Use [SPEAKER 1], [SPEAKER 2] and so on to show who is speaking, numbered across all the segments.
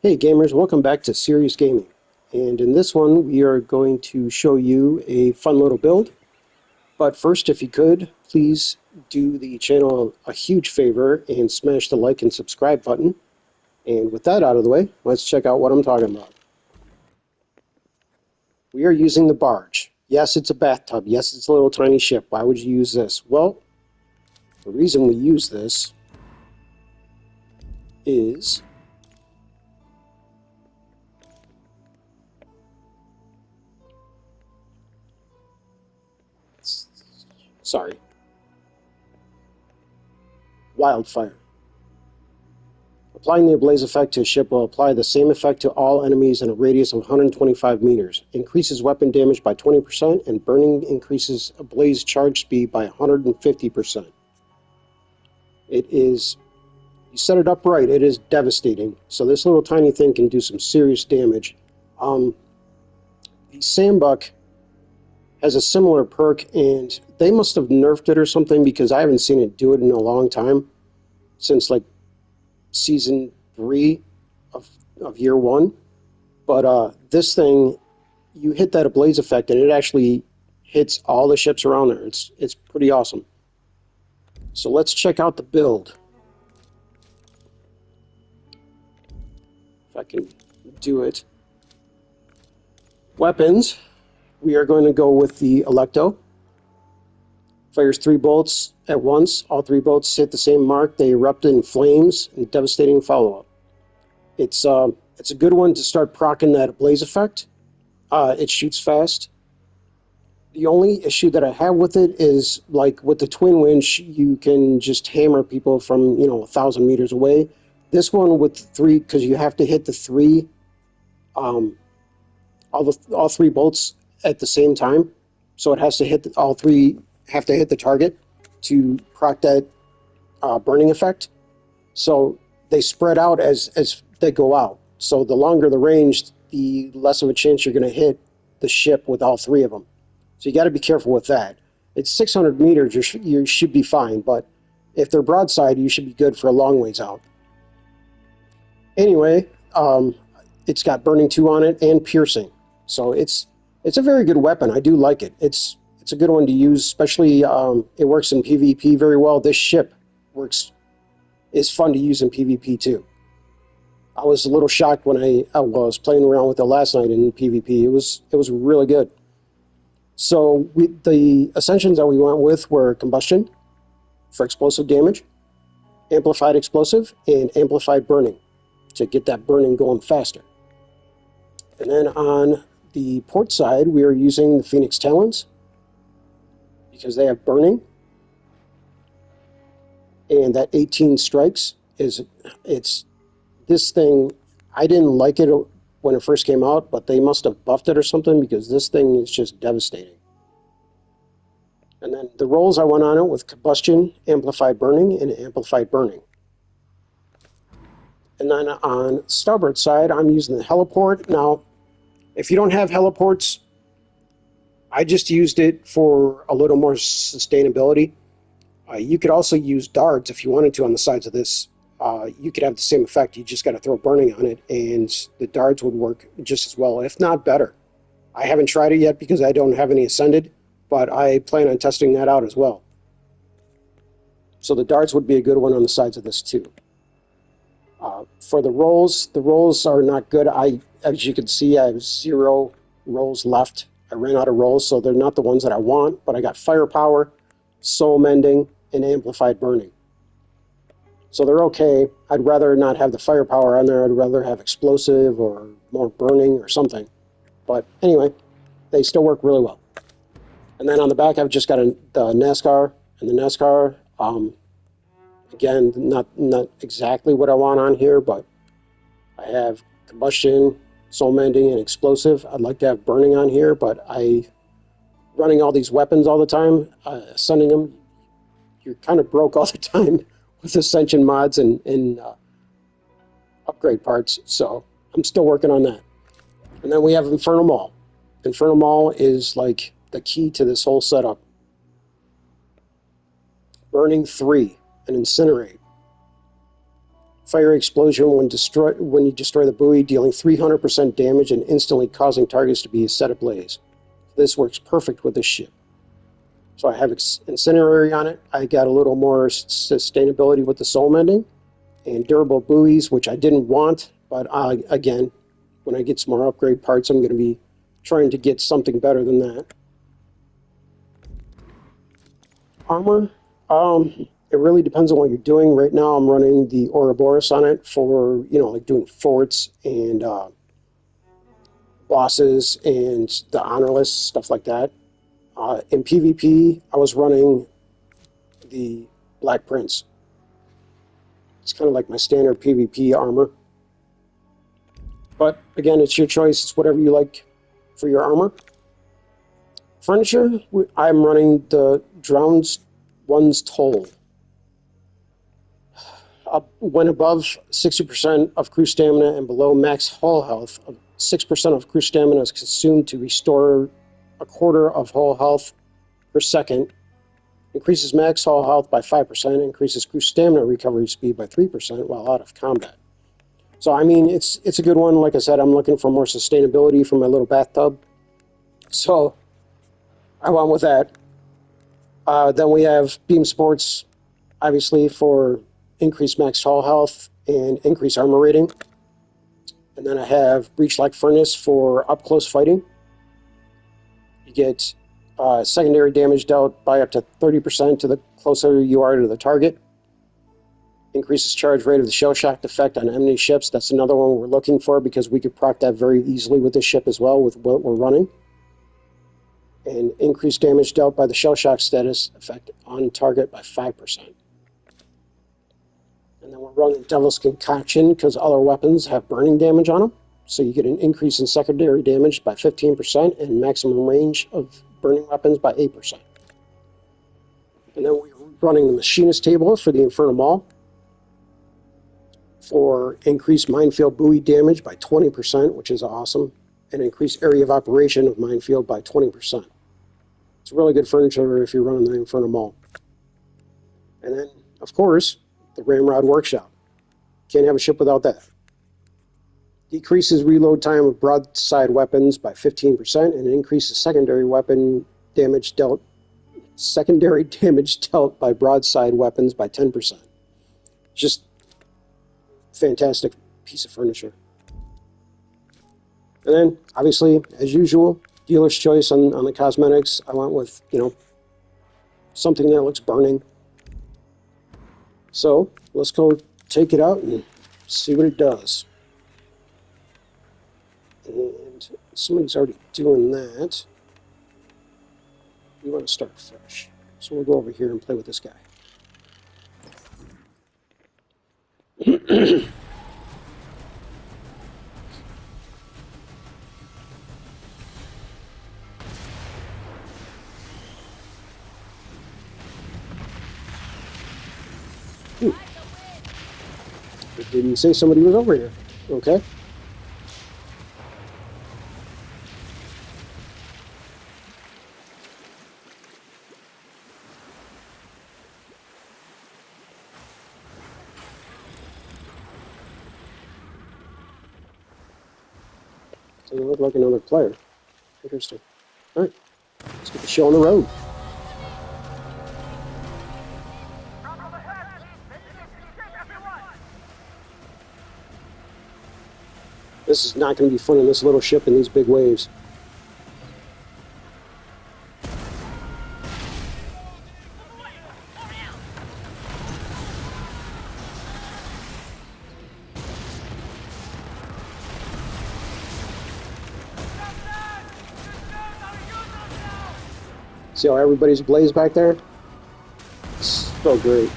[SPEAKER 1] Hey gamers, welcome back to Serious Gaming. And in this one, we are going to show you a fun little build. But first, if you could, please do the channel a huge favor and smash the like and subscribe button. And with that out of the way, let's check out what I'm talking about. We are using the Barge. Yes, it's a bathtub. Yes, it's a little tiny ship. Why would you use this? Well, the reason we use this is sorry, wildfire. Applying the ablaze effect to a ship will apply the same effect to all enemies in a radius of 125 meters. Increases weapon damage by 20%, and burning increases ablaze charge speed by 150%. It is, you set it up right, it is devastating. So this little tiny thing can do some serious damage. The Sandbuck has a similar perk, and they must have nerfed it or something because I haven't seen it do it in a long time, since like season 3 of year 1. But this thing, you hit that ablaze effect and it actually hits all the ships around there. It's pretty awesome. So let's check out the build. If I can do it. Weapons, we are going to go with the Electo. Fires 3 bolts at once. All 3 bolts hit the same mark. They erupt in flames and devastating follow-up. It's a good one to start proccing that ablaze effect. It shoots fast. The only issue that I have with it is, like with the twin winch, you can just hammer people from 1,000 meters away. This one with 3, because you have to hit the 3, all 3 bolts at the same time. So it has to hit all 3 have to hit the target to proc that burning effect. So they spread out as they go out. So the longer the range, the less of a chance you're going to hit the ship with all 3 of them. So you got to be careful with that. It's 600 meters, you should be fine, but if they're broadside, you should be good for a long ways out. Anyway, it's got burning 2 on it and piercing, so it's a very good weapon. I do like it. It's a good one to use, especially it works in PvP very well. This ship is fun to use in PvP too. I was a little shocked when I was playing around with it last night in PvP. It was really good. So the ascensions that we went with were combustion for explosive damage, amplified explosive, and amplified burning to get that burning going faster. And then on the port side, we are using the Phoenix Talons because they have burning, and that 18 strikes it's this thing. I didn't like it when it first came out, but they must have buffed it or something because this thing is just devastating. And then the rolls I went on it with combustion, amplified burning, and amplified burning. And then on starboard side, I'm using the heliport. Now, if you don't have heliports, I just used it for a little more sustainability. You could also use darts if you wanted to on the sides of this. You could have the same effect. You just got to throw burning on it, and the darts would work just as well, if not better. I haven't tried it yet because I don't have any ascended, but I plan on testing that out as well. So the darts would be a good one on the sides of this too. For the rolls are not good. As you can see, I have 0 rolls left. I ran out of rolls, so they're not the ones that I want, but I got firepower, soul mending, and amplified burning. So they're okay. I'd rather not have the firepower on there. I'd rather have explosive or more burning or something. But anyway, they still work really well. And then on the back, I've just got the NASCAR, and the NASCAR, again, not exactly what I want on here, but I have combustion, soul mending, and explosive. I'd like to have burning on here, but running all these weapons all the time, sending them, you're kind of broke all the time with Ascension mods and upgrade parts. So I'm still working on that. And then we have Infernal Maul. Infernal Maul is like the key to this whole setup. Burning 3 and Incinerate. Fire explosion when you destroy the buoy, dealing 300% damage and instantly causing targets to be set ablaze. This works perfect with this ship. So I have incendiary on it. I got a little more sustainability with the soul mending and durable buoys, which I didn't want, but again, when I get some more upgrade parts, I'm going to be trying to get something better than that. Armor, it really depends on what you're doing. Right now, I'm running the Ouroboros on it for, like doing forts and bosses and the honorless, stuff like that. In PvP, I was running the Black Prince. It's kind of like my standard PvP armor. But again, it's your choice. It's whatever you like for your armor. Furniture, I'm running the Drowned One's Toll. When above 60% of crew stamina and below max hull health, 6% of crew stamina is consumed to restore a quarter of hull health per second. Increases max hull health by 5%, increases crew stamina recovery speed by 3% while out of combat. So, I mean, it's a good one. Like I said, I'm looking for more sustainability for my little bathtub. So, I went with that. Then we have Beam Sports, obviously, for increased max hull health and increased armor rating. And then I have Breach-like Furnace for up-close fighting. You get secondary damage dealt by up to 30% to the closer you are to the target. Increases charge rate of the shell shock effect on enemy ships. That's another one we're looking for because we could proc that very easily with this ship as well with what we're running. And increased damage dealt by the shell shock status effect on target by 5%. And then we're running Devil's Concoction because other weapons have burning damage on them. So you get an increase in secondary damage by 15% and maximum range of burning weapons by 8%. And then we're running the Machinist table for the Infernal Maul for increased minefield buoy damage by 20%, which is awesome, and increased area of operation of minefield by 20%. It's really good furniture if you're running the Infernal Maul. And then, of course, the Ramrod Workshop. Can't have a ship without that. Decreases reload time of broadside weapons by 15% and increases secondary damage dealt by broadside weapons by 10%. Just fantastic piece of furniture. And then, obviously, as usual, dealer's choice on the cosmetics. I went with, something that looks burning. So, let's go take it out and see what it does. And somebody's already doing that. We want to start fresh. So we'll go over here and play with this guy. It didn't say somebody was over here. Okay. Doesn't look like another player. Interesting. All right. Let's get the show on the road. This is not going to be fun in this little ship in these big waves. See how everybody's blazed back there? It's so great.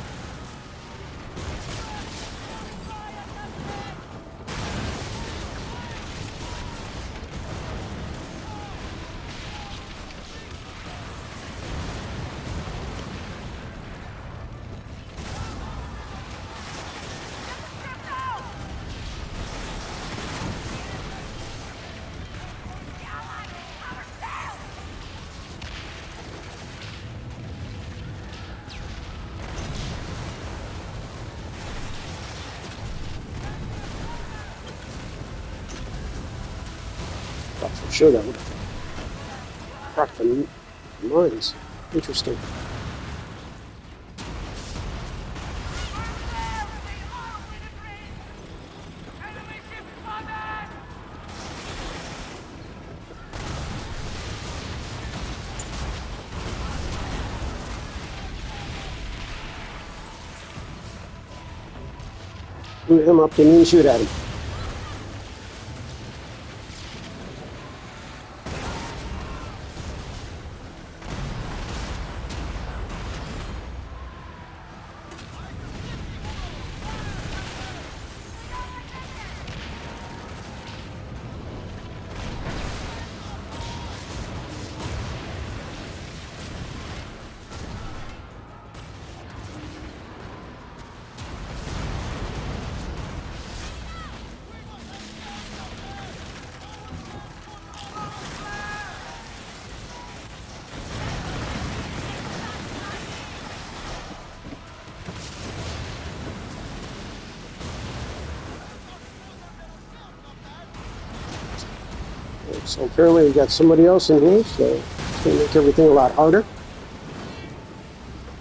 [SPEAKER 1] For sure that would crack the mines. Interesting. Shoot him up, didn't even shoot at him. So apparently we got somebody else in here, so it's going to make everything a lot harder.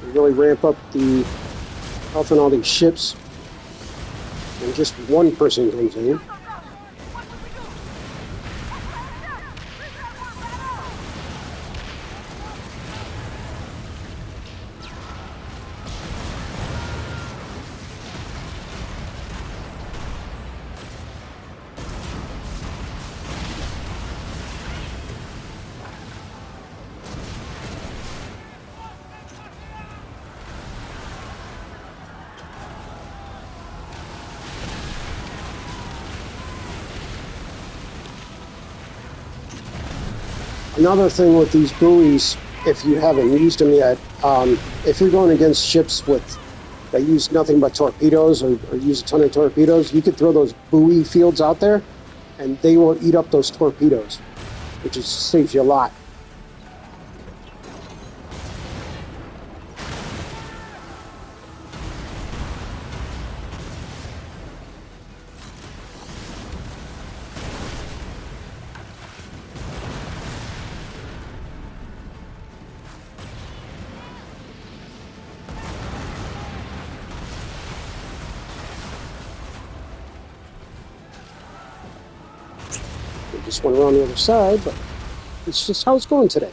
[SPEAKER 1] We really ramp up the health on all these ships. And just one person comes in. Another thing with these buoys, if you haven't used them yet, if you're going against ships that use nothing but torpedoes or use a ton of torpedoes, you could throw those buoy fields out there and they will eat up those torpedoes, which saves you a lot. Just went around the other side, but it's just how it's going today.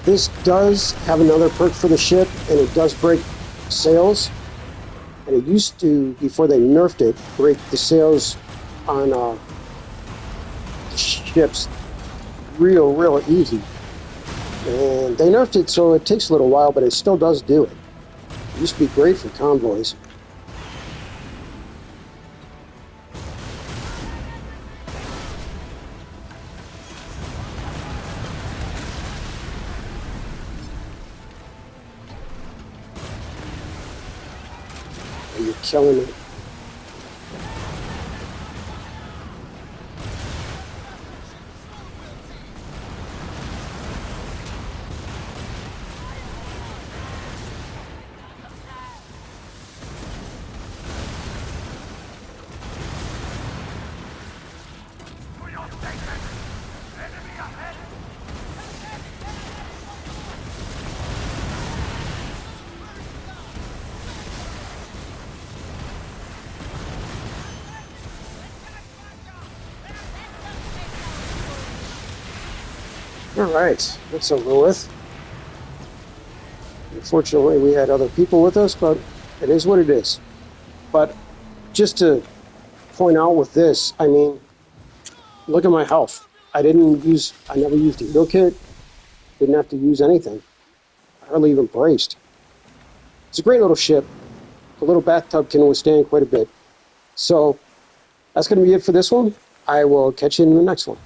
[SPEAKER 1] This does have another perk for the ship, and it does break sails. And it used to, before they nerfed it, break the sails on ships real easy. And they nerfed it, so it takes a little while, but it still does do it. It used to be great for convoys. You're killing it. Alright, that's over with. Unfortunately, we had other people with us, but it is what it is. But just to point out with this, I mean, look at my health. I never used a heal kit, didn't have to use anything. I hardly even braced. It's a great little ship. The little bathtub can withstand quite a bit. So that's going to be it for this one. I will catch you in the next one.